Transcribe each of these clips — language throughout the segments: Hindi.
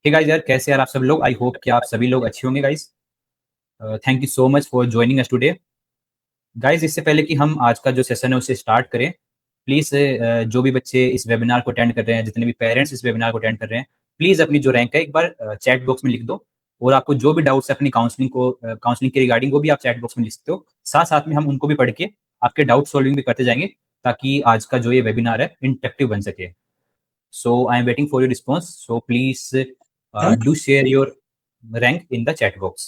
हे गाइस यार, कैसे यार आप सब लोग। आई होप कि आप सभी लोग अच्छे होंगे guys. Thank you so much for joining us today guys. इससे पहले कि हम आज का जो सेशन है उसे स्टार्ट करें, प्लीज जो भी बच्चे इस वेबिनार को अटेंड कर रहे हैं, जितने भी पेरेंट्स इस वेबिनार को अटेंड कर रहे हैं, प्लीज अपनी जो रैंक है एक बार चैट बॉक्स में लिख दो। और आपको जो भी डाउट्स है अपनी काउंसलिंग के रिगार्डिंग, वो भी आप चैट बॉक्स में लिख सकते हो। साथ साथ में हम उनको भी पढ़ के आपके डाउट सॉल्विंग भी करते जाएंगे, ताकि आज का जो ये वेबिनार है इंटरेक्टिव बन सके। So I am waiting for your response. So please do share your rank in the chat box.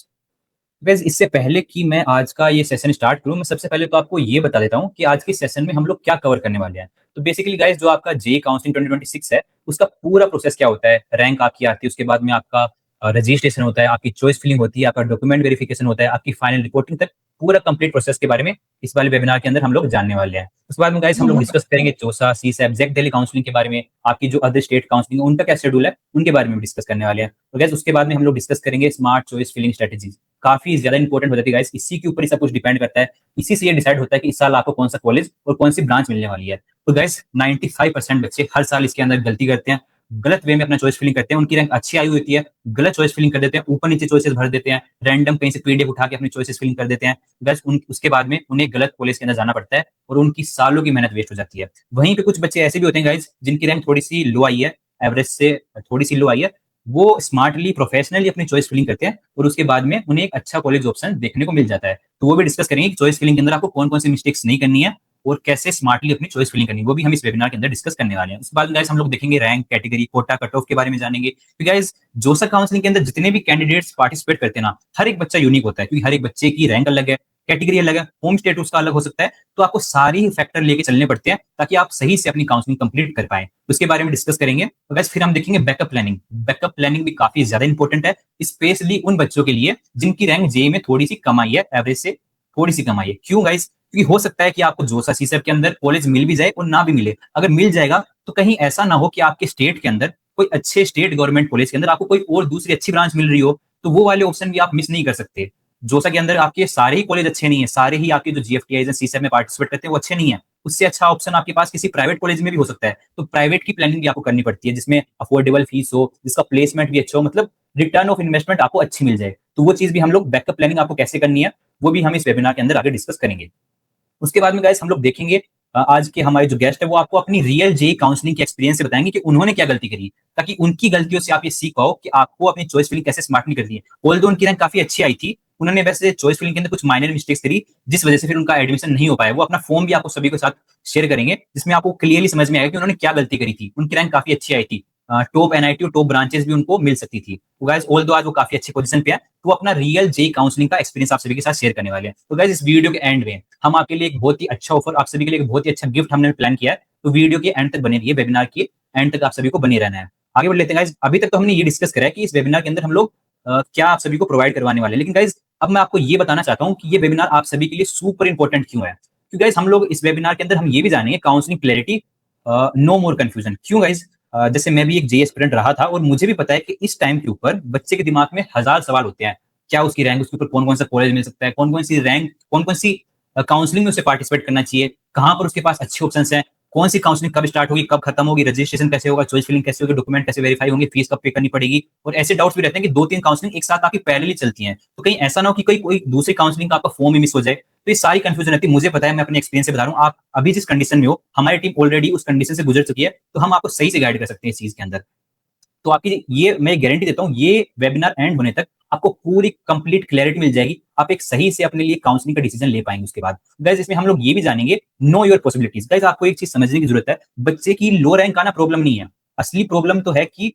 वैसे इससे पहले कि मैं आज का ये सेशन स्टार्ट करूं, मैं सबसे पहले तो आपको ये बता देता हूं कि आज के सेशन में हम लोग क्या कवर करने वाले हैं। तो बेसिकली गाइस, जो आपका जे काउंसलिंग 2026 है, उसका पूरा प्रोसेस क्या होता है। रैंक आपकी आती है, उसके बाद में आपका रजिस्ट्रेशन होता है, आपकी चॉइस फिलिंग होती है, आपका डॉक्यूमेंट वेरिफिकेशन होता है, आपकी फाइनल रिपोर्टिंग तक पूरा कंप्लीट प्रोसेस के बारे में इस वाले वेबिनार के अंदर हम लोग जानने वाले हैं। उसके बाद में गाइस हम लोग डिस्कस करेंगे जोसा, सीसैप, जेक दिल्ली काउंसलिंग के बारे में। आपकी जो अदर स्टेट काउंसलिंग है उनका क्या शेड्यूल है, उनके बारे में भी डिस्कस करने वाले हैं। तो गाइस उसके बाद में हम लोग डिस्कस करेंगे स्मार्ट चॉइस फिलिंग स्ट्रेटेजीज। काफी ज्यादा इंपॉर्टेंट हो जाती है गाइस, इसी के ऊपर ही सब कुछ डिपेंड करता है। इसी से ये डिसाइड होता है कि इस साल आपको कौन सा कॉलेज और कौन सी ब्रांच मिलने वाली है। तो गाइस 95% बच्चे हर साल इसके अंदर गलती करते हैं, गलत वे में अपना चॉइस फिलिंग करते हैं। उनकी रैंक अच्छी आई होती है, गलत चॉइस फिलिंग कर देते हैं, ऊपर नीचे चॉइसेस भर देते हैं, रैंडम कहीं से पीडीएफ उठा के अपनी चॉइसेस फिलिंग कर देते हैं। बस उसके बाद में उन्हें गलत कॉलेज के अंदर जाना पड़ता है और उनकी सालों की मेहनत वेस्ट हो जाती है। वहीं पे कुछ बच्चे ऐसे भी होते हैं गाइस, जिनकी रैंक थोड़ी सी लो आई है, एवरेज से थोड़ी सी लो आई है। वो स्मार्टली प्रोफेशनली अपनी चॉइस फिलिंग करते हैं और उसके बाद में उन्हें एक अच्छा कॉलेज ऑप्शन देखने को मिल जाता है। तो वो भी डिस्कस करेंगे कि चॉइस फिलिंग के अंदर आपको कौन कौन सी मिस्टेक्स नहीं करनी है और कैसे स्मार्टली अपनी चॉइस फिलिंग करनी है, वो भी हम इस वेबिनार के अंदर डिस्कस करने वाले हैं। उसके बाद गाइस हम लोग देखेंगे rank, category, quota, cut off के बारे में जानेंगे। क्योंकि गाइस जोसा काउंसलिंग के अंदर जितने भी कैंडिडेट्स पार्टिसिपेट करते हैं ना, हर एक बच्चा यूनिक होता है, क्योंकि हर एक बच्चे की रैंक अलग है, कैटेगरी अलग है, होम स्टेट उसका अलग हो सकता है। तो आपको सारी फैक्टर लेके चलने पड़ते हैं ताकि आप सही से अपनी काउंसलिंग कंप्लीट कर पाए। उसके बारे में डिस्कस करेंगे। तो गाइस फिर हम देखेंगे बैकअप प्लानिंग। बैकअप प्लानिंग भी काफी ज्यादा इंपॉर्टेंट है, स्पेशली उन बच्चों के लिए जिनकी रैंक जे में थोड़ी सी कम आई है, एवरेज से थोड़ी सी कम आई है। क्यों गाइस? क्योंकि हो सकता है कि आपको जोसा सीसैप के अंदर कॉलेज मिल भी जाए और ना भी मिले। अगर मिल जाएगा तो कहीं ऐसा ना हो कि आपके स्टेट के अंदर कोई अच्छे स्टेट गवर्नमेंट कॉलेज के अंदर आपको कोई और दूसरी अच्छी ब्रांच मिल रही हो, तो वो वाले ऑप्शन भी आप मिस नहीं कर सकते। जोसा के अंदर आपके सारे ही कॉलेज अच्छे नहीं है, सारे ही आपके जो जीएफटीआई है, सीसैप में पार्टिसिपेट करते हैं वो अच्छे नहीं है। उससे अच्छा ऑप्शन आपके पास किसी प्राइवेट कॉलेज में भी हो सकता है। तो प्राइवेट की प्लानिंग भी आपको करनी पड़ती है, जिसमें अफोर्डेबल फीस हो, जिसका प्लेसमेंट भी अच्छा हो, मतलब रिटर्न ऑफ इन्वेस्टमेंट आपको अच्छी मिल जाए। तो वो चीज भी हम लोग, बैकअप प्लानिंग आपको कैसे करनी है, वो भी हम इस वेबिनार के अंदर आगे डिस्कस करेंगे। उसके बाद में गाइस हम लोग देखेंगे आज के हमारे जो गेस्ट है वो आपको अपनी रियल जेई काउंसलिंग के एक्सपीरियंस से बताएंगे कि उन्होंने क्या गलती करी, ताकि उनकी गलतियों से आप ये सीख पाओ कि आपको अपनी चॉइस फिलिंग कैसे स्मार्टली करनी है। ऑल्दो उनकी रैंक काफी अच्छी आई थी, उन्होंने वैसे चॉइस फिलिंग के अंदर कुछ माइनर मिस्टेक्स करी, जिस वजह से फिर उनका एडमिशन नहीं हो पाया। वो अपना फॉर्म भी आपको सभी के साथ शेयर करेंगे, जिसमें आपको क्लियरली समझ में आएगा कि उन्होंने क्या गलती करी थी। उनकी रैंक काफी अच्छी आई थी, टॉप एनआईटी और टॉप ब्रांचेस भी उनको मिल सकती थी। तो गाइस ऑल्दो आज वो काफी अच्छी पोजीशन पे है, तो वो अपना रियल जेई काउंसलिंग का एक्सपीरियंस आप सभी के साथ शेयर करने वाले हैं। तो गाइस इस वीडियो के एंड में हम आपके लिए एक बहुत ही अच्छा ऑफर, आप सभी के लिए एक बहुत ही अच्छा गिफ्ट हमने प्लान किया है। तो वीडियो के एंड तक बने रहिए, वेबिनार के एंड तक आप सभी को बने रहना है। आगे बढ़ लेते हैं गाइस। अभी तक तो हमने ये डिस्कस करा है कि इस वेबिनार के अंदर हम लोग क्या आप सभी को प्रोवाइड करवाने वाले हैं, लेकिन गाइस अब मैं आपको ये बताना चाहता हूँ कि ये वेबिनार आप सभी के लिए सुपर इंपॉर्टेंट क्यों है। क्योंकि गाइस हम लोग इस वेबिनार के अंदर हम ये भी जानेंगे counselling clarity, no more confusion. क्यों गाइस? जैसे मैं भी एक जेई एस्पिरेंट रहा था और मुझे भी पता है कि इस टाइम के ऊपर बच्चे के दिमाग में हजार सवाल होते हैं। क्या उसकी रैंक, उसके ऊपर कौन कौन सा कॉलेज मिल सकता है, कौन कौन सी रैंक, कौन कौन सी काउंसलिंग में उसे पार्टिसिपेट करना चाहिए, कहाँ पर उसके पास अच्छे ऑप्शन हैं, कौन सी काउंसलिंग कब स्टार्ट होगी, कब खत्म होगी, रजिस्ट्रेशन कैसे होगा, चॉइस फिलिंग कैसे होगी, डॉक्यूमेंट कैसे वेरीफाई होंगे, फीस कब पे करनी पड़ेगी। और ऐसे डाउट्स भी रहते हैं कि दो तीन काउंसलिंग एक साथ आपकी पैरेलली चलती हैं, तो कहीं ऐसा ना हो कि कोई दूसरी काउंसलिंग का आपका फॉर्म ही मिस हो जाए। तो ये सारी कंफ्यूजन रहती है। मुझे पता है, मैं अपने एक्सपीरियंस से बता रहा हूँ। आप अभी जिस कंडीशन में हो, हमारी टीम ऑलरेडी उस कंडीशन से गुजर चुकी है, तो हम आपको सही से गाइड कर सकते हैं इस चीज के अंदर। तो आपकी ये मैं गारंटी देता हूँ, ये वेबिनार एंड होने तक आपको पूरी कंप्लीट क्लैरिटी मिल जाएगी। आप एक सही से अपने लिए काउंसलिंग का डिसीजन ले पाएंगे। उसके बाद गाइस इसमें हम लोग ये भी जानेंगे, नो योर पॉसिबिलिटीज। गाइस आपको एक चीज समझने की जरूरत है, बच्चे की लो रैंक आना प्रॉब्लम नहीं है। असली प्रॉब्लम तो है कि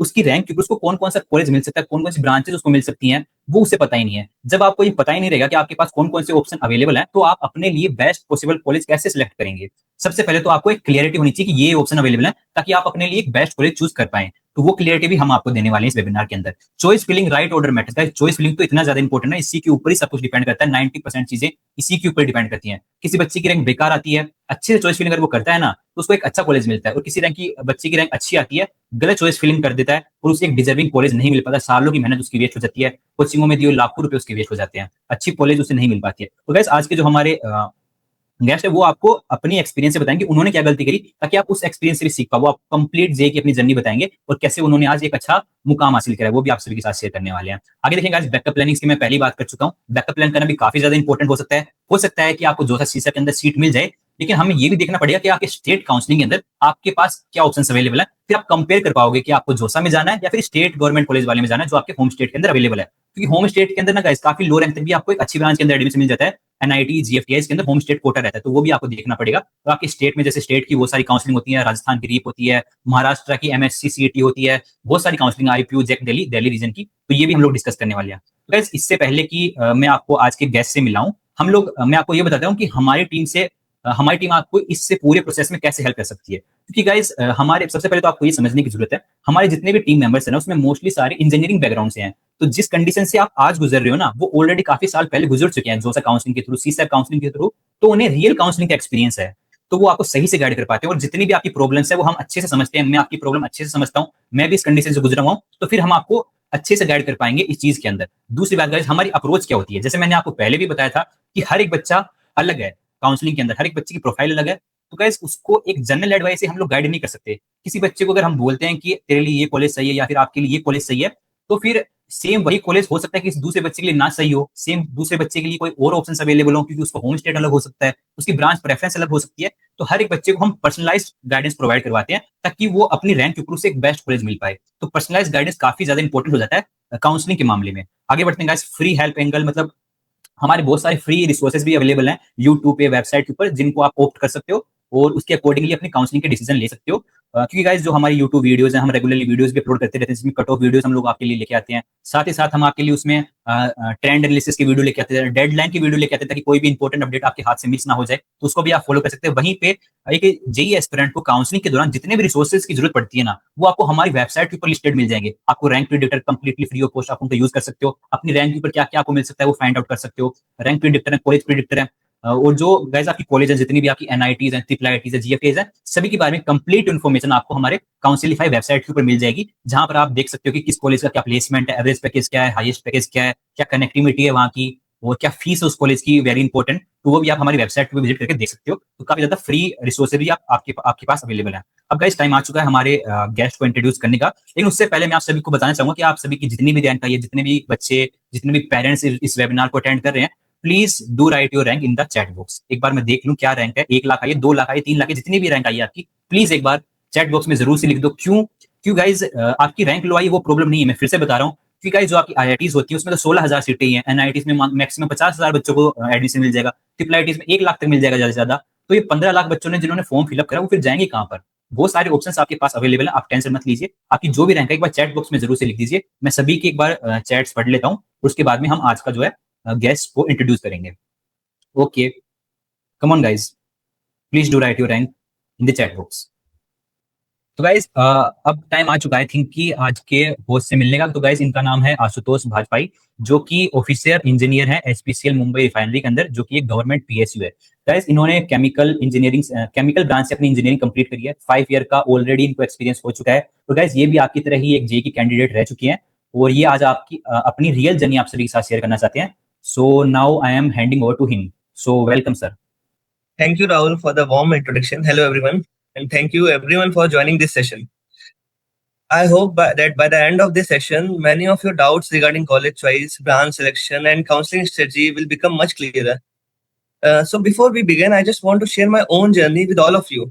उसकी रैंक, क्योंकि उसको कौन कौन सा कॉलेज मिल सकता है, कौन कौन सी ब्रांचेस उसको मिल सकती हैं, वो उसे पता ही नहीं है। जब आपको ये पता ही नहीं रहेगा कि आपके पास कौन कौन से ऑप्शन अवेलेबल है, तो आप अपने लिए बेस्ट पॉसिबल कॉलेज कैसे सिलेक्ट करेंगे। सबसे पहले तो आपको एक क्लियरिटी होनी चाहिए कि ये ऑप्शन अवेलेबल है, ताकि आप अपने लिए एक बेस्ट कॉलेज चूज कर पाए। तो वो क्लियरिटी भी हम आपको देने वाले हैं इस वेबिनार के अंदर। Choice filling, right order matters. Guys choice filling तो इतना ज्यादा इंपॉर्टेंट है, इसी के ऊपर ही सब कुछ डिपेंड करता है। 90% चीजें इसी के ऊपर डिपेंड करती हैं। किसी बच्चे की रैंक बेकार आती है, अच्छे से चॉइस फिलिंग अगर वो करता है ना, तो उसको एक अच्छा कॉलेज मिलता है। और किसी रैंक की बच्चे की रैंक अच्छी आती है, गलत चॉइस फिलिंग कर देता है और उसे एक डिजर्विंग कॉलेज नहीं मिल पाता, सालों की मेहनत उसकी वेस्ट हो जाती है, कोचिंगों में दिए लाखों रुपए उसके वेस्ट हो जाते हैं, अच्छी कॉलेज उसे नहीं मिल पाती है। तो गाइस आज के जो हमारे गेस्ट है वो आपको अपनी एक्सपीरियंस से बताएंगे उन्होंने क्या गलती करी, ताकि आप उस एक्सपीरियंस से भी सीख पाओ। वो आप कंप्लीट जे की अपनी जर्नी बताएंगे और कैसे उन्होंने आज एक अच्छा मुकाम हासिल करा है, वो भी आप सभी के साथ शेयर करने वाले हैं। आगे देखेंगे आज बैकअप प्लानिंग की मैं पहली बात कर चुका हूँ। बैकअप प्लान करना भी काफी ज्यादा इंपॉर्टेंट हो सकता है कि आपको जो सा सीसा के अंदर सीट मिल जाए, लेकिन हमें ये भी देखना पड़ेगा कि आपके स्टेट काउंसलिंग के अंदर आपके पास क्या ऑप्शन अवेलेबल है। फिर आप कंपेयर कर पाओगे कि आपको जोसा में जाना है या फिर स्टेट गवर्नमेंट कॉलेज वाले में जाना है जो आपके होम स्टेट के अंदर अवेलेबल है। क्योंकि होम स्टेट के अंदर ना गाइस काफी लो रैंक तक भी आपको एक अच्छी ब्रांच के अंदर एडमिशन मिल जाता है। एनआईटी जीएफटीआई के अंदर होम स्टेट कोटा रहता है, तो वो भी आपको देखना पड़ेगा। तो आपके स्टेट में जैसे स्टेट की बहुत सारी काउंसलिंग होती है, राजस्थान की रीप होती है, महाराष्ट्र की एमएससी सीईटी होती है, बहुत सारी काउंसलिंग आईपीयू जेक दिल्ली दिल्ली रीजन की, तो ये भी हम लोग डिस्कस करने वाले हैं। तो गाइस इससे पहले कि मैं आपको आज के गेस्ट से मिलाऊं, मैं आपको ये बताता हूँ कि हमारी टीम आपको इससे पूरे प्रोसेस में कैसे हेल्प कर सकती है। क्योंकि गाइस हमारे सबसे पहले तो आपको ये समझने की जरूरत है, हमारे जितने भी टीम मेंबर्स हैं ना उसमें मोस्टली सारे इंजीनियरिंग बैकग्राउंड से हैं। तो जिस कंडीशन से आप आज गुजर रहे हो ना, वो ऑलरेडी काफी साल पहले गुजर चुके हैं जोसा काउंसलिंग के थ्रू, सीसैप काउंसलिंग के थ्रू, तो उन्हें रियल काउंसलिंग का एक्सपीरियंस है। तो वो आपको सही से गाइड कर पाते हैं और जितनी भी आपकी प्रॉब्लम्स है वो हम अच्छे से समझते हैं। मैं आपकी प्रॉब्लम अच्छे से समझता हूँ, मैं भी इस कंडीशन से गुजरा हुआ हूँ, तो फिर हम आपको अच्छे से गाइड कर पाएंगे इस चीज के अंदर। दूसरी बात गाइस, हमारी अप्रोच क्या होती है, जैसे मैंने आपको पहले भी बताया था कि हर एक बच्चा अलग है। काउंसलिंग के अंदर हर एक बच्चे की प्रोफाइल अलग है, तो गाइस उसको एक जनरल एडवाइस से हम लोग गाइड नहीं कर सकते। किसी बच्चे को अगर हम बोलते हैं कि तेरे लिए ये कॉलेज सही है या फिर आपके लिए ये कॉलेज सही है, तो फिर सेम वही कॉलेज हो सकता है कि दूसरे बच्चे के लिए ना सही हो, सेम दूसरे बच्चे के लिए कोई और ऑप्शन अवेलेबल हो, क्योंकि उसका होम स्टेट अलग हो सकता है, उसकी ब्रांच प्रेफरेंस अलग हो सकती है। तो हर एक बच्चे को हम पर्सनलाइज्ड गाइडेंस प्रोवाइड करवाते हैं ताकि वो अपनी रैंक के ऊपर से एक बेस्ट कॉलेज मिल पाए। तो पर्सनलाइज्ड गाइडेंस काफी ज्यादा इंपॉर्टेंट हो जाता है काउंसलिंग के मामले में। आगे बढ़ते हैं गाइस, फ्री हेल्प एंगल, मतलब हमारे बहुत सारे फ्री रिसोर्सेज भी अवेलेबल हैं यूट्यूब पे, वेबसाइट के ऊपर, जिनको आप ऑप्ट कर सकते हो और उसके अकॉर्डिंगली अपनी काउंसलिंग के डिसीजन ले सकते हो। क्योंकि गाइस जो हमारी यूट्यूब वीडियोस हैं, हम रेगुलरली वीडियोस भी अपलोड करते रहते हैं, जिसमें कट ऑफ वीडियोस हम लोग आपके लिए लेके आते हैं। साथ ही साथ हम आपके लिए उसमें ट्रेंड एनालिसिस की वीडियो लेके आते हैं, डेडलाइन की वीडियो लेके आते हैं, ताकि कोई भी इंपॉर्टेंट अपडेट आपके हाथ से मिस ना हो जाए, तो उसको भी आप फॉलो कर सकते हैं। वहीं पे एक जेई एस्पिरेंट को काउंसलिंग के दौरान जितने भी रिसोर्सेज की जरूरत पड़ती है ना, वो आपको हमारी वेबसाइट के ऊपर लिस्टेड मिल जाएंगे। आपको rank predictor completely free of cost आप उनका यूज कर सकते हो, अपनी रैंक के ऊपर क्या क्या आपको मिल सकता है वो फाइंड आउट कर सकते हो। रैंक प्रिडिक्टर है, कॉलेज प्रिडिक्टर है, और जो गाइस आपकी कॉलेज है, जितनी भी आपकी एनआईटीज हैं, ट्रिपल आईटीज है, जीएफटीज है, सभी के बारे में कंप्लीट इन्फॉर्मेशन आपको हमारे काउंसिलिफाई वेबसाइट के ऊपर मिल जाएगी, जहां पर आप देख सकते हो कि किस कॉलेज का क्या प्लेसमेंट है, एवरेज पैकेज क्या है, हाईएस्ट पैकेज क्या है, क्या कनेक्टिविटी है वहां की, और क्या फीस है उस कॉलेज की, वेरी इंपॉर्टेंट। तो वो भी आप हमारी वेबसाइट पर विजिट करके देख सकते हो। तो काफी ज्यादा फ्री रिसोर्सेज भी आपके पास अवेलेबल है। अब गाइस टाइम आ चुका है हमारे गेस्ट को इंट्रोड्यूस करने का, लेकिन उससे पहले मैं आप सभी को बताना चाहूंगा कि आप सभी की जितनी भी रैंक आई है, जितने भी बच्चे, जितने भी पेरेंट्स इस वेबिनार को अटेंड कर रहे हैं, please do right your rank in the chat box. एक बार मैं देख लूं क्या रैंक है, 1 लाख आई है, 2 लाख आई है, 3 लाख है, जितनी भी रैंक आई है आपकी, प्लीज एक बार चैट बॉक्स में जरूर से लिख दो। क्यों क्यों गाइज, आपकी रैंक लो आई वो प्रॉब्लम नहीं है, मैं फिर से बता रहा हूँ। क्योंकि गाइज जो आपकी आईआईटीज होती है उसमें तो 16,000 सीटें ही हैं, एनआईटीज में मैक्सिमम 50,000 बच्चों को एडमिशन मिल जाएगा, ट्रिपल आईटीज में 1 लाख तक मिल जाएगा ज्यादा से ज्यादा। तो ये 15 लाख बच्चों ने जिन्होंने फॉर्म फिलअप करा वो फिर जाएंगे कहाँ पर? बहुत सारे ऑप्शंस आपके पास अवेलेबल है, आप टेंशन मत लीजिए। आपकी जो भी रैंक है एक बार चैट बॉक्स में जरूर से लिख दीजिए। मैं सभी की एक बार चैट्स पढ़ लेता हूँ, उसके बाद में हम आज का जो है गेस्ट को इंट्रोड्यूस करेंगे। Okay, come on guys, please do right your rank in the chat box. तो गाइज अब टाइम आ चुका है, आई थिंक कि आज के होस्ट से मिलने का। तो गाइज इनका नाम है आशुतोष भाजपाई, जो कि ऑफिसर इंजीनियर है एचपीसीएल मुंबई रिफाइनरी के अंदर, जो कि एक गवर्नमेंट पीएसयू है। गाइज इन्होंने केमिकल ब्रांच से अपनी इंजीनियरिंग कंप्लीट करी है, 5 ईयर का ऑलरेडी इनको एक्सपीरियंस हो चुका है। तो गाइज ये भी आपकी तरह ही एक जेई की कैंडिडेट रह चुकी हैं, और ये आज आपकी अपनी रियल जर्नी आप सभी के साथ शेयर करना चाहते हैं। So now I am handing over to him, so welcome sir. Thank you, Rahul, for the warm introduction. Hello, everyone, and thank you, everyone, for joining this session. I hope that by the end of this session, many of your doubts regarding college choice, branch selection, and counseling strategy will become much clearer. So, before we begin, I just want to share my own journey with all of you.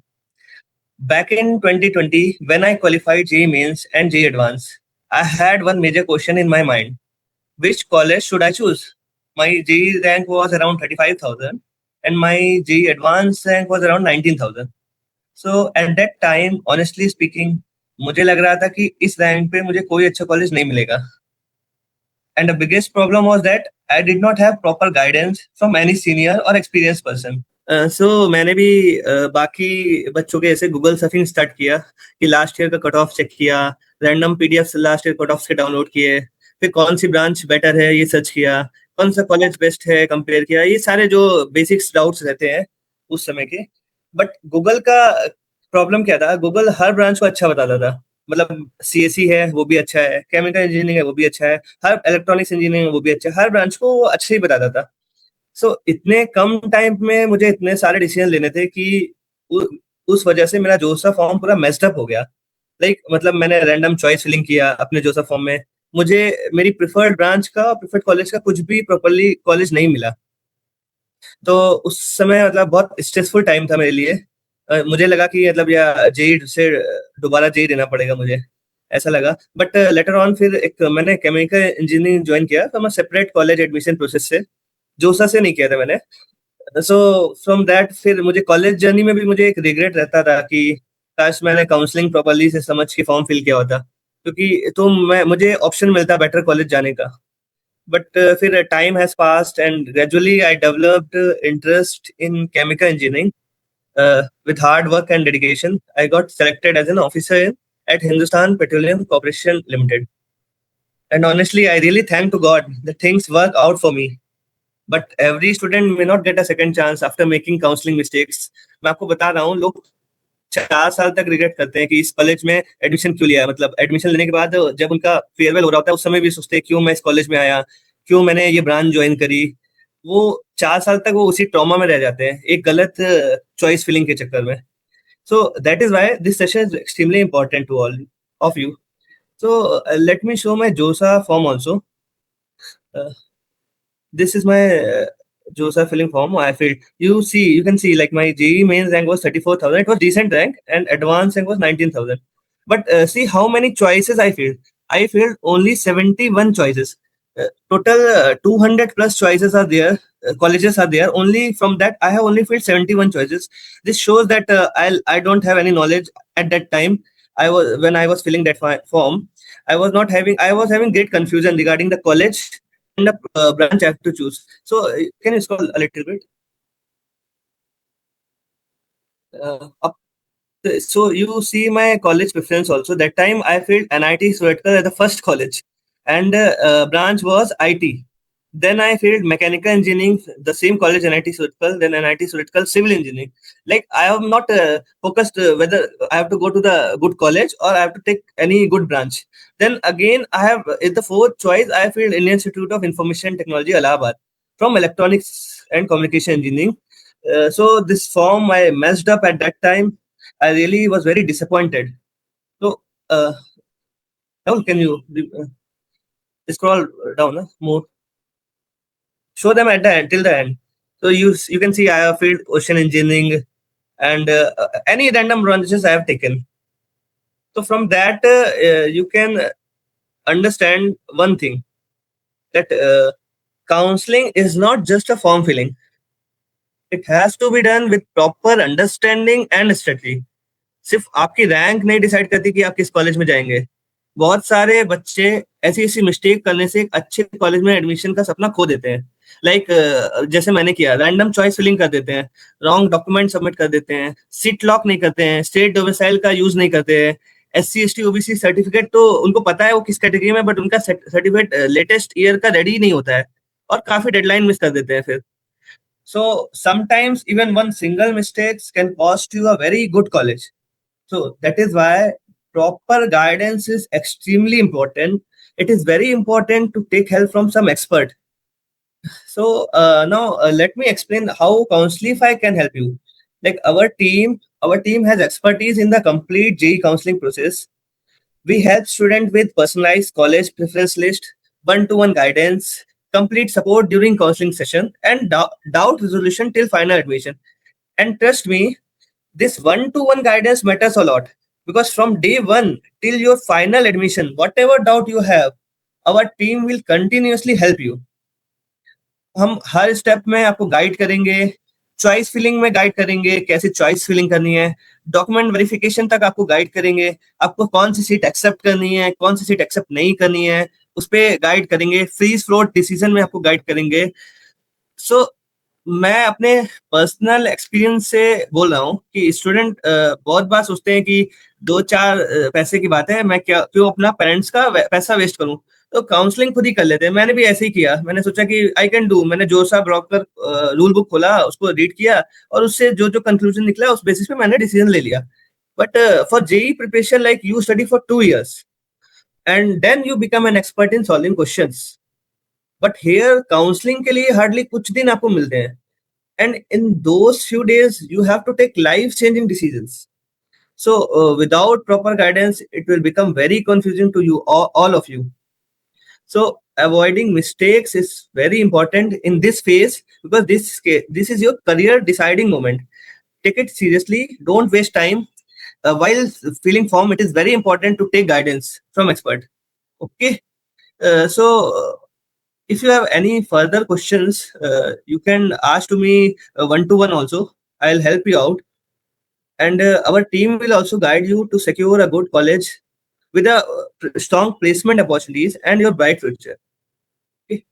Back in 2020, when I qualified JEE Mains and JEE Advance, I had one major question in my mind: which college should I choose? My JEE rank was around 35,000, and my JEE Advance rank was around 19,000. So at that time honestly speaking मुझे लग रहा था कि इस रैंक पे मुझे कोई अच्छा कॉलेज नहीं मिलेगा। And the biggest problem was that I did not have proper guidance from any senior और एक्सपीरियंस पर्सन। सो मैंने भी बाकी बच्चों के ऐसे गूगल सर्फिंग स्टार्ट किया कि लास्ट ईयर का कट ऑफ चेक किया, random PDF last year cut off के डाउनलोड किए, फिर कौन सी ब्रांच बेटर है ये सर्च किया, कौन सा कॉलेज बेस्ट है कंपेयर किया, ये सारे जो बेसिक्स डाउट्स रहते हैं उस समय के। बट गूगल का प्रॉब्लम क्या था, गूगल हर ब्रांच को अच्छा बताता था। मतलब सीएससी है वो भी अच्छा है, केमिकल इंजीनियरिंग है वो भी अच्छा है, हर इलेक्ट्रॉनिक्स इंजीनियरिंग वो भी अच्छा है, हर ब्रांच को वो अच्छा ही बताता था। सो इतने कम टाइम में मुझे इतने सारे डिसीजन लेने थे कि उस वजह से मेरा जोसा फॉर्म पूरा मेस्ड अप हो गया। मतलब मैंने रैंडम चॉइस फिलिंग किया अपने जोसा फॉर्म में, मुझे मेरी प्रिफर्ड ब्रांच का, प्रिफर्ड कॉलेज का कुछ भी प्रॉपरली कॉलेज नहीं मिला। तो उस समय मतलब बहुत स्ट्रेसफुल टाइम था मेरे लिए। मुझे लगा कि मतलब या जेई से दोबारा जेई देना पड़ेगा मुझे, ऐसा लगा। बट लेटर ऑन फिर एक मैंने केमिकल इंजीनियरिंग ज्वाइन किया from a separate college admission process से, जोसा से नहीं किया था मैंने। सो फ्रॉम दैट फिर मुझे कॉलेज जर्नी में भी मुझे एक रिग्रेट रहता था कि काश मैंने काउंसलिंग प्रॉपर्ली से समझ के फॉर्म फिल किया होता, क्योंकि तो मैं मुझे ऑप्शन मिलता बेटर कॉलेज जाने का। But फिर time has passed and gradually I developed interest in chemical engineering. With hard work and dedication, I got selected as an officer at Hindustan Petroleum Corporation Limited. And honestly, I really thank to God that things work out for me. But every student may not get a second chance after making counseling mistakes. मैं आपको बता रहा हूँ, लोग 4 साल तक रिग्रेट करते हैं कि इस कॉलेज में एडमिशन क्यों लिया। मतलब एडमिशन लेने के बाद जब उनका फेयरवेल हो रहा होता है, उस समय भी सोचते हैं क्यों मैं इस कॉलेज में आया, क्यों मैंने ये ब्रांच ज्वाइन करी। वो 4 साल तक वो उसी ट्रॉमा में रह जाते हैं, एक गलत चॉइस फिलिंग के चक्कर में। So that is why this session is extremely important to all of you. So let me show my JoSAA form also. This is my JOSA filling form I filled. You can see like my JEE mains rank was 34,000. It was decent rank, and advanced rank was 19,000. But see how many choices I filled. I filled only 71 choices. Total 200 plus choices are there. Colleges are there. Only from that I have only filled 71 choices. This shows that I don't have any knowledge at that time. When I was filling that form, I was having great confusion regarding the college and the branch I have to choose. So can you scroll a little bit? Up. So you see my college preference also. That time I filled NIT Suratgarh as the first college, and branch was IT. Then I filled mechanical engineering, the same college NIT Suratgarh. Then NIT Suratgarh civil engineering. Like I am not focused whether I have to go to the good college or I have to take any good branch. Then again I have in the fourth choice I filled Indian Institute of Information Technology Allahabad from electronics and communication engineering. So this form I messed up at that time. I really was very disappointed. So, Rahul, can you scroll down more? Show them at the end, till the end. So you can see I have filled ocean engineering and any random branches I have taken. So from that you can understand one thing, that counseling is not just a form filling. It has to be done with proper understanding and strategy. सिर्फ आपकी रैंक नहीं डिसाइड करती कि आप किस कॉलेज में जाएंगे। बहुत सारे बच्चे ऐसी ऐसी मिस्टेक करने से एक अच्छे कॉलेज में एडमिशन का सपना खो देते हैं। जैसे मैंने किया, रैंडम चॉइस फिलिंग कर देते हैं, रॉन्ग डॉक्यूमेंट सबमिट कर देते हैं, सीट लॉक नहीं करते हैं, स्टेट डोमिसाइल का यूज नहीं करते हैं, SC ST OBC सर्टिफिकेट तो उनको पता है वो किस कैटेगरी में, बट उनका सर्टिफिकेट लेटेस्ट ईयर का रेडी नहीं होता है और काफी डेडलाइन मिस कर देते हैं फिर। So sometimes even one single mistake can cost you a very good college. So that is why proper guidance is extremely important. It is very important to take help from some expert. So now let me explain how Counselify can help you. Like our team has expertise in the complete JEE counseling process. We help students with personalized college preference list, one-to-one guidance, complete support during counseling session, and doubt resolution till final admission. And trust me, this one-to-one guidance matters a lot, because from day one till your final admission, whatever doubt you have, our team will continuously help you. हम हर स्टेप में आपको गाइड करेंगे, चॉइस फिलिंग में गाइड करेंगे, कैसे चॉइस फिलिंग करनी है, डॉक्यूमेंट वेरिफिकेशन तक आपको गाइड करेंगे, आपको कौन सी सीट एक्सेप्ट करनी है, कौन सी सीट एक्सेप्ट नहीं करनी है, उस पर गाइड करेंगे, फ्रीज फ्लोट डिसीजन में आपको गाइड करेंगे। सो मैं अपने पर्सनल एक्सपीरियंस से बोल रहा हूँ कि स्टूडेंट बहुत बार सोचते हैं कि 2-4 पैसे की बात है, मैं क्यों अपना पेरेंट्स का पैसा वेस्ट करूं, तो काउंसलिंग खुद ही कर लेते हैं। मैंने भी ऐसे ही किया, मैंने सोचा कि आई कैन डू। मैंने जोसा ब्रोकर रूल बुक खोला, उसको रीड किया और उससे जो जो कंक्लूजन निकला उस बेसिस पे मैंने डिसीजन ले लिया। But for JEE preparation, like you study for 2 years and then you become an expert in solving questions. But here counselling के लिए हार्डली कुछ दिन आपको मिलते हैं, and in those few days you have to take life changing decisions. So without proper guidance it will become very confusing to you, all of you. So avoiding mistakes is very important in this phase, because this is your career deciding moment. Take it seriously, don't waste time. While filling form, it is very important to take guidance from expert. Okay. So if you have any further questions, you can ask to me one to one also. I'll help you out, and our team will also guide you to secure a good college with a strong placement opportunities and your bright future. Okay.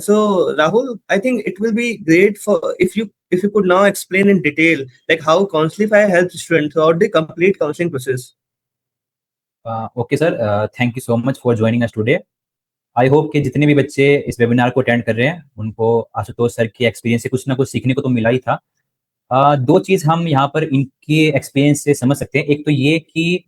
So Rahul, I think it will be great for if you could now explain in detail like how Counselify helps students throughout the complete counseling process. Okay sir, thank you so much for joining us today. I hope कि जितने भी बच्चे इस वेबिनार को अटेंड कर रहे हैं उनको आशुतोष सर के एक्सपीरियंस से कुछ ना कुछ सीखने को तो मिला ही था। दो चीज हम यहाँ पर इनके एक्सपीरियंस से समझ सकते हैं। एक तो ये कि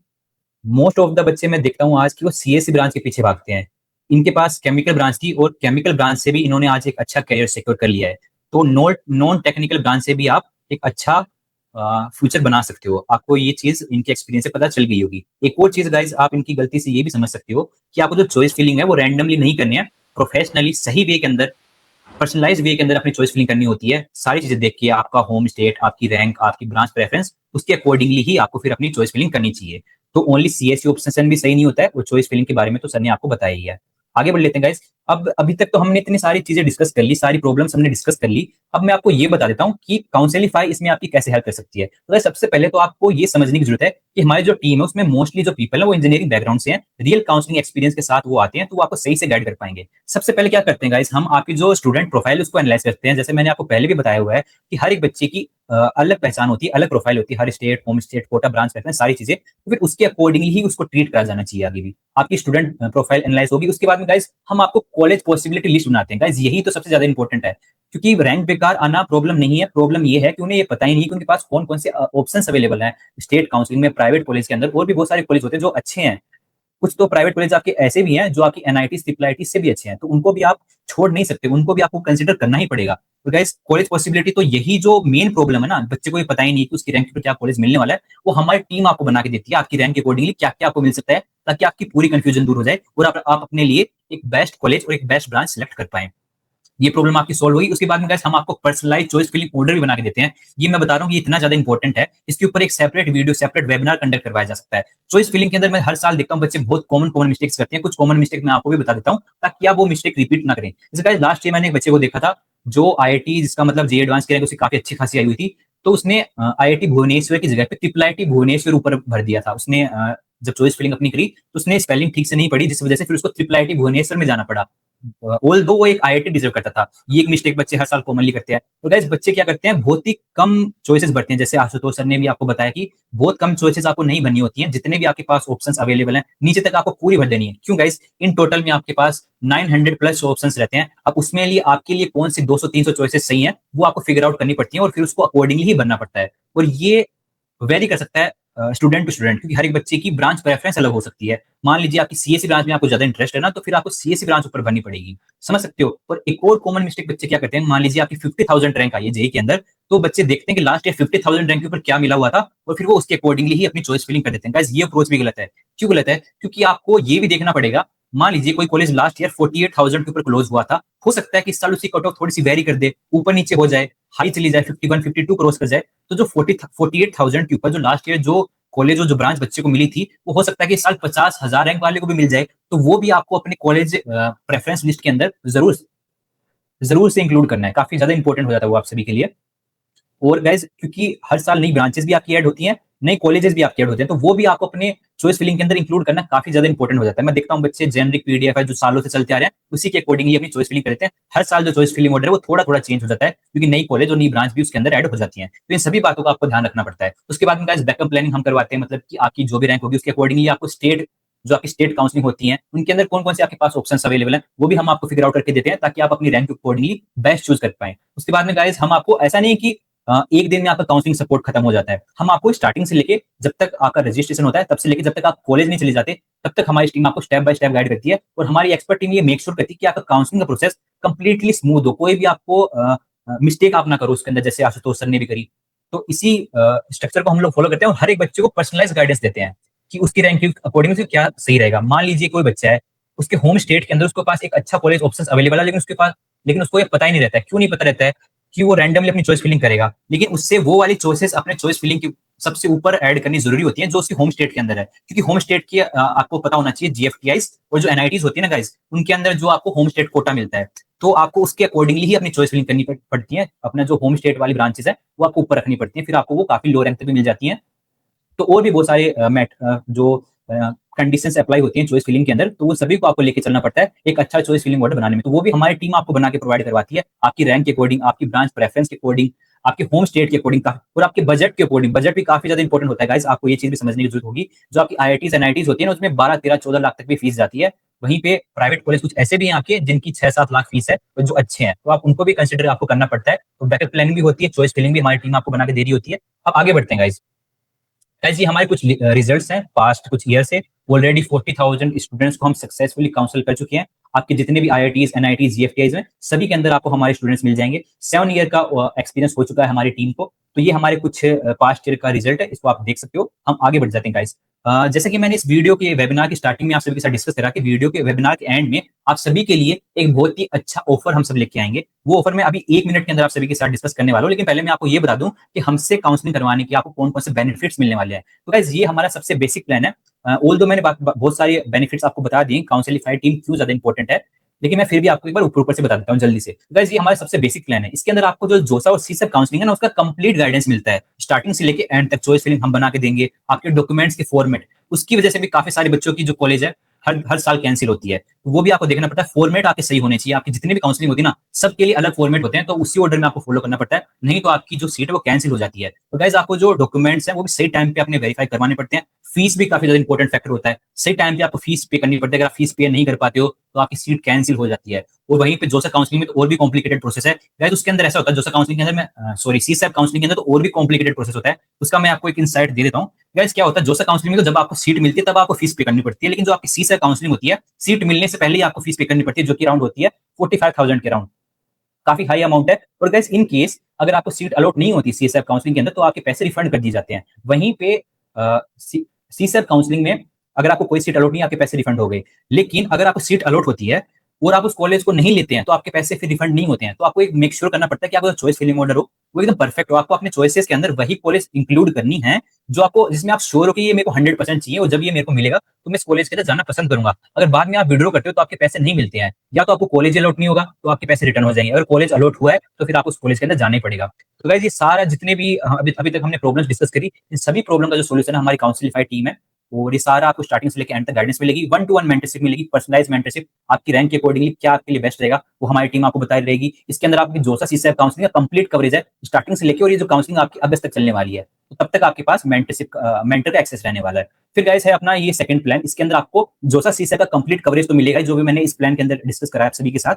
मोस्ट ऑफ द बच्चे मैं देखता हूँ आज कि वो सीएससी ब्रांच के पीछे भागते हैं। इनके पास केमिकल ब्रांच थी और केमिकल ब्रांच से भी इन्होंने आज एक अच्छा करियर सिक्योर कर लिया है। तो नॉन टेक्निकल ब्रांच से भी आप एक अच्छा फ्यूचर बना सकते हो। आपको ये चीज इनके एक्सपीरियंस से पता चल गई होगी। एक और चीज गाइज, आप इनकी गलती से ये भी समझ सकते हो कि आपको जो चॉइस फिलिंग है वो रैंडमली नहीं करनी है, प्रोफेशनली सही वे के अंदर, पर्सनलाइज वे के अंदर अपनी चॉइस फिलिंग करनी होती है। सारी चीजें देख के, आपका होम स्टेट, आपकी रैंक, आपकी ब्रांच प्रेफरेंस, उसके अकॉर्डिंगली ही आपको फिर अपनी चॉइस फिलिंग करनी चाहिए। तो ओनली सीएससी ऑप्शन भी सही नहीं होता है, और चॉइस फिलिंग के बारे में तो सर ने आपको बताया ही है। आगे बढ़ लेते हैं गाइस। अब अभी तक तो हमने इतनी सारी चीजें डिस्कस कर ली, सारी प्रॉब्लम्स हमने डिस्कस कर ली। अब मैं आपको ये बता देता हूँ कि काउंसलिफाई इसमें आपकी कैसे हेल्प कर सकती है। तो सबसे पहले तो आपको ये समझने की जरूरत है कि हमारी जो टीम है उसमें मोस्टली जो पीपल है वो इंजीनियरिंग बैकग्राउंड से हैं, रियल काउंसलिंग एक्सपीरियंस के साथ वो आते हैं, तो वो आपको सही से गाइड कर पाएंगे। सबसे पहले क्या करते हैं गाइस, हम आपकी जो स्टूडेंट प्रोफाइल उसको एनालाइज करते हैं। जैसे मैंने आपको पहले भी बताया हुआ है कि हर एक बच्चे की अलग पहचान होती है, अलग प्रोफाइल होती है, हर state, home state, quota, branch preference, सारी चीजें। तो फिर उसके अकॉर्डिंगली ही उसको ट्रीट करा जाना चाहिए। आगे भी आपकी स्टूडेंट प्रोफाइल एनालाइज होगी। उसके बाद में गाइस हम आपको कॉलेज पॉसिबिलिटी लिस्ट बनाते हैं। गाइस यही तो सबसे ज्यादा इंपॉर्टेंट है, क्योंकि रैंक बेकार आना प्रॉब्लम नहीं है। प्रॉब्लम ये है कि उन्हें ये पता ही नहीं कि उनके पास कौन कौन से ऑप्शंस अवेलेबल हैं स्टेट काउंसलिंग में, प्राइवेट कॉलेज के अंदर। और भी बहुत सारे कॉलेज होते हैं जो अच्छे हैं। कुछ तो प्राइवेट कॉलेज आपके ऐसे भी हैं जो आपकी एनआईटी, ट्रिपल आईटी से भी अच्छे हैं, तो उनको भी आप छोड़ नहीं सकते, उनको भी आपको कंसिडर करना ही पड़ेगा। तो गाइस कॉलेज पॉसिबिलिटी तो यही जो मेन प्रॉब्लम है ना, बच्चे को ये पता ही नहीं कि उसकी रैंक पे क्या कॉलेज मिलने वाला है, वो हमारी टीम आपको बना के देती है। आपकी रैंक के अकॉर्डिंगली क्या क्या आपको मिल सकता है, ताकि आपकी पूरी कंफ्यूजन दूर हो जाए और आप अपने लिए एक बेस्ट कॉलेज और एक बेस्ट ब्रांच सेलेक्ट कर पाए। ये प्रॉब्लम आपकी सॉल्व होगी। उसके बाद में गाइस हम आपको पर्सनलाइज चॉइस फिलिंग ऑर्डर भी बना के देते हैं। ये मैं बता रहा हूँ कि इतना ज्यादा इंपॉर्टेंट है, इसके ऊपर एक separate video, separate webinar conduct करवाया जा सकता है। चॉइस फिलिंग के अंदर मैं हर साल देखता हूँ बच्चे बहुत कॉमन मिस्टेक्स करते हैं। कुछ कॉमन मिस्टेक मैं आपको भी बता देता हूँ ताकि आप वो मिस्टेक रिपीट ना करें। जैसे गाइस लास्ट ईयर मैंने एक बच्चे को देखा था जो आईआईटी, जिसका मतलब जे एडवांस की रैंक उसे काफी अच्छी खासी आई हुई थी, तो उसने आईआईटी भुवनेश्वर की जगह पे ट्रिपल आईटी भुवनेश्वर ऊपर भर दिया था। उसने जब चॉइस फिलिंग अपनी करी तो उसने स्पेलिंग ठीक से नहीं पढ़ी, जिस वजह से फिर उसको ट्रिपल आईटी भुवनेश्वर में जाना पड़ा। ऑल दो वो एक आईआईटी डिजर्व करता था। ये एक मिस्टेक बच्चे हर साल कॉमनली करते हैं। तो गाइस बच्चे क्या करते हैं, बहुत ही कम चॉइसेस भरते हैं। जैसे आशुतोष सर ने भी आपको बताया कि बहुत कम चॉइसेस आपको नहीं भरनी होती हैं। जितने भी आपके पास ऑप्शंस अवेलेबल हैं नीचे तक आपको पूरी भर देनी है। क्यों गाइस, इन टोटल में आपके पास 900 प्लस ऑप्शंस रहते हैं। अब उसमें लिए आपके लिए कौन सी 200-300 चॉइसेस सही हैं वो आपको फिगर आउट करनी पड़ती है, और फिर उसको अकॉर्डिंगली ही भरना पड़ता है। और ये वेरी कर सकता है स्टूडेंट टू स्टूडेंट, क्योंकि हर एक बच्चे की ब्रांच प्रेफरेंस अलग हो सकती है। मान लीजिए आपकी सीएससी ब्रांच में आपको ज्यादा इंटरेस्ट है ना, तो फिर आपको सीएससी ब्रांच ऊपर भरनी पड़ेगी। समझ सकते हो। और एक और कॉमन मिस्टेक बच्चे क्या करते हैं, मान लीजिए आपकी 50,000 रैंक आई है जेई के अंदर, तो बच्चे देखते हैं कि लास्ट ईयर 50,000 रैंक के ऊपर क्या मिला हुआ था, और फिर वो उसके अकॉर्डिंगली ही अपनी चॉइस फिलिंग कर देते हैं। गाइस ये अप्रोच भी गलत है। क्यों गलत है, क्योंकि आपको ये भी देखना पड़ेगा। मान लीजिए कोई कॉलेज लास्ट ईयर 48,000 के ऊपर क्लोज हुआ था, हो सकता है कि इस साल उसकी कट ऑफ थोड़ी सी वेरी कर दे, ऊपर नीचे हो जाए, हाई चली जाए, 51, 52 क्रॉस कर जाए। तो जो 48,000 के ऊपर जो लास्ट ईयर जो कॉलेज और जो ब्रांच बच्चे को मिली थी, वो हो सकता है कि इस साल 50,000 रैंक वाले को भी मिल जाए। तो वो भी आपको अपने कॉलेज प्रेफरेंस लिस्ट के अंदर जरूर जरूर से इंक्लूड करना है। काफी ज्यादा इंपॉर्टेंट हो जाता है वो आप सभी के लिए। और गाइस क्योंकि हर साल नई ब्रांचेस भी आपकी ऐड होती हैं, नए कॉलेजेस भी आपके ऐड होते हैं, तो वो भी आपको अपने चॉइस फिलिंग के अंदर इंक्लूड करना काफी ज्यादा इंपॉर्टेंट हो जाता है। मैं देखता हूँ बच्चे जेनरिक पीडीएफ है जो सालों से चलते आ रहे हैं, उसी के अकॉर्डिंगली अपनी चॉइस फिलिंग करते हैं। हर साल जो चॉइस फिलिंग ऑर्डर है वो थोड़ा थोड़ा चेंज हो जाता है, क्योंकि नई कॉलेज और नई ब्रांच भी उसके अंदर ऐड हो जाती है। तो इन सभी बातों का आपको ध्यान रखना पड़ता है। उसके बाद में गाइस बैकअप प्लानिंग हम करवाते हैं, मतलब कि आपकी जो भी रैंक होगी उसके अकॉर्डिंगली आपको स्टेट, जो आपकी स्टेट काउंसलिंग होती है उनके अंदर कौन कौन से आपके पास ऑप्शंस अवेलेबल हैं वो भी हम आपको फिगर आउट करके देते हैं, ताकि आप अपनी रैंक के अकॉर्डिंगली बेस्ट चूज कर पाए। उसके बाद में गाइस हम आपको ऐसा नहीं कि एक दिन में आपका काउंसलिंग सपोर्ट खत्म हो जाता है। हम आपको स्टार्टिंग से लेके जब तक आपका रजिस्ट्रेशन होता है, तब से लेके जब तक आप कॉलेज नहीं चले जाते, तब तक हमारी टीम आपको स्टेप बाय स्टेप गाइड करती है, और हमारी एक्सपर्ट टीम ये मेक श्योर करती है कि आपका काउंसलिंग का प्रोसेस कंप्लीटली स्मूथ हो, कोई भी आपको मिस्टेक आप ना करो उसके अंदर, जैसे आशुतोष सर ने भी करी। तो इसी स्ट्रक्चर को हम लोग फॉलो करते हैं और हर एक बच्चे को पर्सनलाइज गाइडेंस देते हैं कि उसकी रैंक के अकॉर्डिंग से क्या सही रहेगा। मान लीजिए कोई बच्चा है, उसके होम स्टेट के अंदर उसके पास एक अच्छा कॉलेज ऑप्शन अवेलेबल है, लेकिन उसको ये पता ही नहीं रहता है। क्यों नहीं पता रहता है? कि वो रैंडमली अपनी चॉइस फिलिंग करेगा, लेकिन उससे वो वाली चॉइसेस अपने चॉइस फिलिंग की सबसे ऊपर ऐड करनी जरूरी होती है जो उसकी होम स्टेट के अंदर है। क्योंकि होम स्टेट की आपको पता होना चाहिए, जीएफटीआईस और जो एनआईटीज होती है ना गाइस, उनके अंदर जो आपको होम स्टेट कोटा मिलता है, तो आपको उसके अकॉर्डिंगली ही अपनी चॉइस फिलिंग करनी पड़ती है। अपना जो होम स्टेट वाली ब्रांचेस है वो आपको ऊपर रखनी पड़ती है, फिर आपको वो काफी लो रैंक तक भी मिल जाती है। तो और भी बहुत सारे जो कंडीशंस अप्लाई होती हैं चॉइस फिलिंग के अंदर, तो वो सभी को आपको लेके चलना पड़ता है एक अच्छा चॉइस फिलिंग मॉडल बनाने में। तो वो भी हमारी टीम आपको बना के प्रोवाइड करवाती है, आपकी रैंक के अकॉर्डिंग, आपकी ब्रांच प्रेफरेंस के अकॉर्डिंग, आपके होम स्टेट के अकॉर्डिंग और आपके बजट के अकॉर्डिंग। बजट भी काफी ज्यादा इंपॉर्टेंट होता है गाइस, आपको ये चीज भी समझने की जरूरत होगी। जो आपकी आईआईटीज एनआईटीज होती है ना, उसमें 12, 13, 14 लाख तक भी फीस जाती है। वहीं पे प्राइवेट कॉलेज कुछ ऐसे भी हैं आपके जिनकी 6, 7 लाख फीस है, तो जो अच्छे हैं, तो आप उनको भी कंसिडर आपको करना पड़ता है। तो बैकअप प्लानिंग भी होती है, चॉइस फिलिंग भी हमारी टीम आपको बना के दे रही होती है। अब आगे बढ़ते हैं गाइस। गाइस ये हमारे कुछ रिजल्ट्स हैं पास्ट कुछ ईयर से। ऑलरेडी 40,000 स्टूडेंट्स को हम सक्सेसफुली काउंसिल कर चुके हैं। आपके जितने भी आईआईटीज एनआईटीज जीएफटीआईज में, सभी के अंदर आपको हमारे स्टूडेंट्स मिल जाएंगे। 7 ईयर का एक्सपीरियंस हो चुका है हमारी टीम को। तो ये हमारे कुछ पास्ट ईयर का रिजल्ट है, इसको आप देख सकते हो। हम आगे बढ़ जाते हैं गाइस। जैसे कि मैंने इस वीडियो के वेबिनार की स्टार्टिंग में आप सभी के साथ डिस्कस करा कि वीडियो के वेबिनार के एंड में आप सभी के लिए एक बहुत ही अच्छा ऑफर हम सब लेके आएंगे। वो ऑफर मैं अभी 1 मिनट के अंदर आप सभी के साथ डिस्कस करने वाला हूँ, लेकिन पहले मैं आपको ये बता दूं कि हमसे काउंसलिंग करवाने की आपको कौन कौन से बेनिफिट्स मिलने वाले हैं। तो गाइस ये हमारा सबसे बेसिक प्लान है। ऑल दो मैंने बहुत सारे बेनिफिट्स आपको बता दिए, काउंसिलिफाइड टीम क्यों ज्यादा इंपॉर्टेंट है, लेकिन मैं फिर भी आपको एक बार ऊपर ऊपर से बता देता हूँ जल्दी से। गाइस ये हमारा सबसे बेसिक प्लान है। इसके अंदर आपको जो जोसा और सीसैप काउंसलिंग है ना, उसका कंप्लीट गाइडेंस मिलता है, स्टार्टिंग से लेके एंड तक। चॉइस फिलिंग हम बना के देंगे, आपके डॉक्यूमेंट्स के फॉर्मेट, उसकी वजह से भी काफी सारे बच्चों की जो कॉलेज है हर हर साल कैंसिल होती है, तो वो भी आपको देखना पड़ता है। फॉर्मेट आपके सही होने चाहिए, आपकी जितनी भी काउंसलिंग होती है ना, सबके लिए अलग फॉर्मेट होते हैं, तो उसी ऑर्डर में आपको फॉलो करना पड़ता है, नहीं तो आपकी जो सीट है वो कैंसिल हो जाती है। तो गाइस आपको जो डॉक्यूमेंट्स हैं वो भी सही टाइम पे आपने वेरीफाई करवाने पड़ते हैं। फीस भी काफी ज्यादा इंपॉर्टेंट फैक्टर होता है, सही टाइम पे आपको फीस पे करनी पड़ती है। अगर आप फीस पे नहीं कर पाते हो तो आपकी सीट कैंसिल हो जाती है। और वहीं पे जोसा काउंसलिंग में तो और भी कॉम्प्लिकेटेड प्रोसेस है गाइस। उसके अंदर ऐसा होता है जोसा काउंसलिंग के अंदर में सॉरी सीसैप काउंसलिंग के अंदर तो और भी कॉम्प्लिकेटेड प्रोसेस होता है। उसका मैं आपको एक इनसाइट दे देता हूँ। गाइस क्या होता है जोसा काउंसलिंग में, तो जब आपको सीट मिलती है तब आपको फीस पे करनी पड़ती है, लेकिन जो आपकी सीसैप काउंसलिंग होती है, सीट मिलने से पहले ही आपको फीस पे करनी पड़ती है, जो कि अराउंड होती है 45,000 के अराउंड। काफी हाई अमाउंट है। और गाइस इन केस अगर आपको सीट अलॉट नहीं होती सीएसएफ काउंसलिंग के अंदर, तो आपके पैसे रिफंड कर दिए जाते हैं। वहीं पे सीएसएफ काउंसलिंग में अगर आपको कोई सीट अलॉट नहीं, आपके पैसे रिफंड हो गए। लेकिन अगर आपको सीट अलॉट होती है और आप उस कॉलेज को नहीं लेते हैं, तो आपके पैसे फिर रिफंड नहीं होते हैं। तो आपको एक मेक श्योर करना पड़ता है कि आपका चॉइस फिलिंग ऑर्डर हो वो एकदम परफेक्ट हो। आपको अपने चॉइसेस के अंदर वही कॉलेज इंक्लूड करनी है जो आपको, जिसमें आप श्योर हो कि ये मेरे को 100% चाहिए, और जब ये मेरे को मिलेगा तो मैं इस कॉलेज के अंदर जाना पसंद करूंगा। अगर बाद में आप विड्रॉ करते हो तो आपके पैसे नहीं मिलते हैं, या तो आपको कॉलेज अलॉट नहीं होगा तो आपके पैसे रिटर्न हो जाएंगे। अगर कॉलेज अलॉट हुआ है तो फिर आप उस कॉलेज के अंदर जाना ही पड़ेगा। तो गाइस ये सारा जितने भी अभी तक हमने प्रॉब्लम्स डिस्कस करी, इन सभी प्रॉब्लम का जो सोल्यूशन है हमारी काउंसिलिफाइड टीम है। और ये सारा आपको स्टार्टिंग से लेकर एंड तक गाइडेंस मिलेगी, 1-to-1 मेंटरशिप मिलेगी, पर्सनलाइज मेंटरशिप। आपकी रैंक के अकॉर्डिंगली क्या आपके लिए बेस्ट रहेगा वो हमारी टीम आपको बता रहेगी। इसके अंदर आपकी जोसा सीसैप काउंसलिंग का कंप्लीट कवरेज है स्टार्टिंग से लेकर, और ये जो काउंसलिंग आपकी अगस्त तक चलने वाली है, तो तब तक आपके पास मेंटर का एक्सेस रहने वाला है। फिर गाइस है अपना ये सेकंड प्लान। इसके अंदर आपको जोसा सीसैप का कंप्लीट कवरेज तो मिलेगा, जो भी मैंने इस प्लान के अंदर डिस्कस करा है आप सभी के साथ।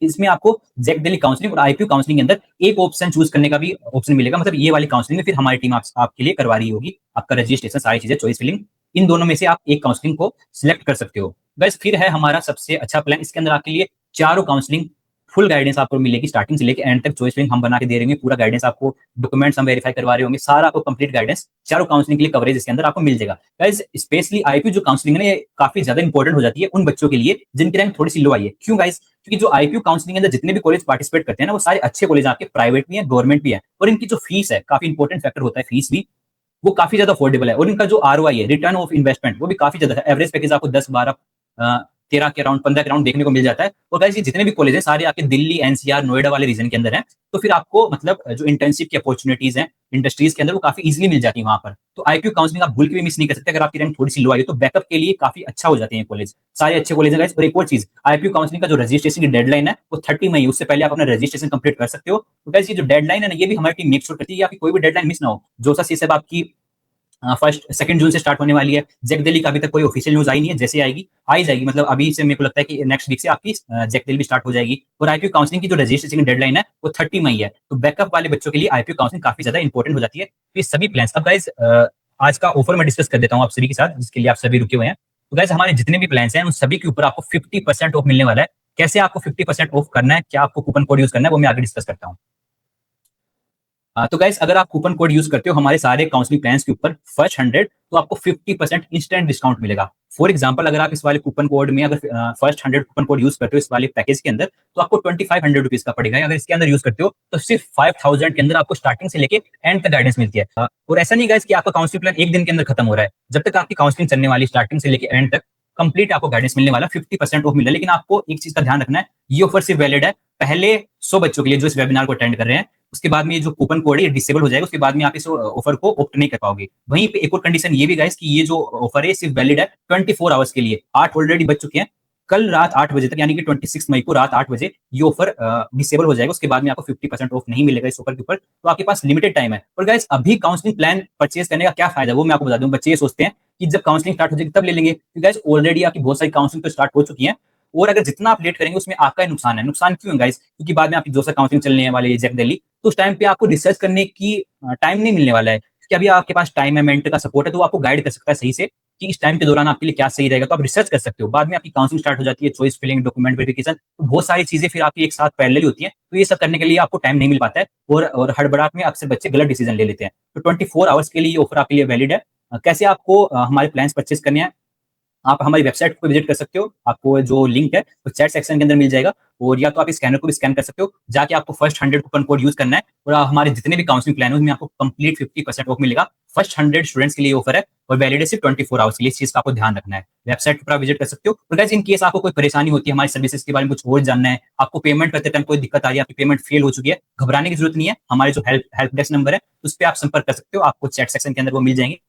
इसमें आपको जैक दिल्ली काउंसलिंग और आईपीयू काउंसलिंग के अंदर एक ऑप्शन चूज करने का भी ऑप्शन मिलेगा। मतलब ये वाली काउंसलिंग में फिर हमारी टीम आपके लिए करवा रही होगी, आपका रजिस्ट्रेशन, सारी चीजें, चॉइस फिलिंग, इन दोनों में से आप एक काउंसलिंग को सिलेक्ट कर सकते हो। बस फिर है हमारा सबसे अच्छा प्लान। इसके अंदर आपके लिए चारों काउंसलिंग फुल गाइडेंस आपको मिलेगी, स्टार्टिंग से लेकर एंड तक। चॉइस फिलिंग हम बना के दे रहे हैं, पूरा गाइडेंस आपको, डॉक्यूमेंट्स हम वेरीफाई करवा रहे होंगे, सारा आपको कंप्लीट गाइडेंस चारों काउंसलिंग के लिए कवरेज इसके अंदर आपको मिल जाएगा। गाइस स्पेशली आईपीयू जो काउंसलिंग है ना, ये काफी ज्यादा इंपॉर्टेंट हो जाती है उन बच्चों के लिए जिनकी रैंक थोड़ी सी लो आई है। क्यों गाइस? क्योंकि जो आईपीयू काउंसलिंग के अंदर जितने भी कॉलेज पार्टिसिपेट करते हैं ना, वो सारे अच्छे कॉलेज आपके प्राइवेट भी है, गवर्नमेंट भी है, और इनकी जो फीस है, काफी इंपॉर्टेंट फैक्टर होता है फीस भी, वो काफी ज्यादा अफोर्डेबल है। और इनका जो आरओआई है, रिटर्न ऑफ इन्वेस्टमेंट, वो भी काफी ज्यादा है। एवरेज पैकेज आपको 10, 12, 13 के अराउंड, 15 के अराउंड देखने को मिल जाता है। और गाइस ये जितने भी कॉलेज हैं सारे आपके दिल्ली, एनसीआर, नोएडा वाले रीजन के अंदर हैं। तो फिर आपको मतलब जो इंटर्नशिप की अपॉर्चुनिटीज हैं इंडस्ट्रीज के अंदर, वो काफी इजीली मिल जाती है वहां पर। तो आईपीयू काउंसलिंग आप भूल के भी मिस नहीं कर सकते। अगर आपकी रैंक थोड़ी सी लो आई तो बैकअप के लिए काफी अच्छा हो जाते हैं कॉलेज, सारे अच्छे कॉलेज हैं गाइस। और एक और चीज, आईपीयू काउंसलिंग का जो रजिस्ट्रेशन की डेडलाइन है वो 30 मई, उससे पहले आप अपना रजिस्ट्रेशन कंप्लीट कर सकते हो। तो गाइस ये जो डेडलाइन है ना, ये भी हमारी टीम मेक श्योर करती है कि आपकी कोई भी डेडलाइन मिस ना हो। जोसा सी सब आपकी फर्स्ट 2 जून से स्टार्ट होने वाली है। जैक दिल्ली का अभी तक कोई ऑफिशियल न्यूज आई नहीं है, जैसे आएगी आ ही जाएगी, मतलब अभी से मेरे को लगता है कि नेक्स्ट वीक से आपकी जैक दिल्ली भी स्टार्ट हो जाएगी। और आईपीयू काउंसलिंग की जो रजिस्ट्रेशन डेडलाइन है वो 30 मई है। तो बैकअप वाले बच्चों के लिए आईपीयू काउंसलिंग काफी ज्यादा इंपॉर्टेंट हो जाती है। तो ये सभी प्लान्स अब गाइज आज का ऑफर मैं डिस्कस कर देता हूँ आप सभी के साथ, जिसके लिए आप सभी रुके हुए हैं। तो गाइज हमारे जितने भी प्लान्स हैं उन सभी के ऊपर आपको 50% ऑफ मिलने वाला है। कैसे आपको 50% ऑफ करना है, क्या आपको कूपन कोड यूज करना है, वो मैं आगे डिस्कस करता हूँ। तो गाइस अगर आप कूपन कोड यूज करते हो हमारे सारे काउंसलिंग प्लान्स के ऊपर फर्स्ट 100, तो आपको 50% इंस्टेंट डिस्काउंट मिलेगा। फॉर एग्जांपल अगर आप इस वाले कूपन कोड में अगर फर्स्ट 100 कूपन कोड यूज करते हो इस वाले पैकेज के अंदर, तो आपको 2500 रुपीज का पड़ेगा। अगर इसके अंदर यूज करते हो तो सिर्फ 5000 के अंदर आपको स्टार्टिंग से लेके एंड तक गाइडेंस मिलती है। और ऐसा नहीं गाइस कि आपका काउंसलिंग प्लान एक दिन के अंदर खत्म हो रहा है। जब तक आपकी काउंसलिंग चलने वाली स्टार्टिंग से लेके एंड तक कंप्लीट आपको गाइडेंस मिलने वाला, 50% ऑफ मिल रहा है। लेकिन आपको एक चीज का ध्यान रखना है, ये ऑफर सिर्फ वैलिड है पहले 100 बच्चों के लिए जो इस वेबिनार को अटेंड कर रहे हैं। उसके बाद में ये जो कूपन कोड है ये डिसेबल हो जाएगा, उसके बाद में आप इस ऑफर को ऑप्ट नहीं कर पाओगे। वहीं पे एक और कंडीशन ये भी गाइस कि ये जो ऑफर है सिर्फ वैलिड है 24 आवर्स के लिए। 8 ऑलरेडी बच चुके हैं, कल रात 8 बजे तक, यानी कि 26 मई को रात 8 बजे ये ऑफर डिसेबल हो जाएगा। उसके बाद में आपको 50% ऑफ नहीं मिलेगा इस ऑफर के ऊपर। तो आपके पास लिमिटेड टाइम है। और गाइस अभी काउंसलिंग प्लान परचेज करने का क्या फायदा है वो मैं आपको बता दूं। बच्चे ये सोचते हैं कि जब काउंसलिंग स्टार्ट हो जाएगी तब ले लेंगे। गाइस ऑलरेडी आपकी बहुत सारी काउंसलिंग तो स्टार्ट हो चुकी है, और अगर जितना आप लेट करेंगे उसमें आपका नुकसान है। नुकसान क्यों है गाइस? क्योंकि बाद में आपकी जो सा काउंसलिंग चलने वाली है जैक दिल्ली, तो उस टाइम पे आपको रिसर्च करने की टाइम नहीं मिलने वाला है। कि अभी आपके पास टाइम है, मेंटर का सपोर्ट है, तो वो आपको गाइड कर सकता है सही से कि इस टाइम के दौरान आपके लिए क्या सही रहेगा। तो आप रिसर्च कर सकते हो। बाद में आपकी काउंसलिंग स्टार्ट हो जाती है, चॉइस फिलिंग, डॉक्यूमेंट वेरिफिकेशन, तो बहुत सारी चीजें फिर आपकी एक साथ पैरेलल होती हैं। तो ये सब करने के लिए आपको टाइम नहीं मिल पाता है, और हड़बड़ाहट में अक्सर बच्चे गलत डिसीजन ले लेते हैं। तो 24 आवर्स के लिए ये ऑफर आपके लिए वैलिड है। कैसे आपको हमारे प्लान्स परचेज करने हैं, आप हमारी वेबसाइट को विजिट कर सकते हो। आपको जो लिंक है वो चैट सेक्शन के अंदर मिल जाएगा, और या तो आप इस स्कैनर को भी स्कैन कर सकते हो। जाके आपको फर्स्ट 100 कूपन कोड यूज करना है, और हमारे जितने भी काउंसलिंग प्लान है उसमें आपको कंप्लीट 50% ऑफ मिलेगा। फर्स्ट 100 स्टूडेंट्स के लिए ऑफर है, और वैलिड है सिर्फ 24 आवर्स के लिए। इस चीज का आपको ध्यान रखना है। वेबसाइट पर आप विजिट कर सकते हो। और गाइस इन केस आपको कोई परेशानी होती है, हमारी सर्विसेज के बारे में कुछ और जानना है, आपको पेमेंट करते टाइम कोई दिक्कत आ रही है, आपकी पेमेंट फेल हो चुकी है, घबराने की जरूरत नहीं है। हमारे जो हेल्प डेस्क नंबर है उस पर आप संपर्क कर सकते हो, आपको चैट सेक्शन के अंदर वो मिल जाएंगे।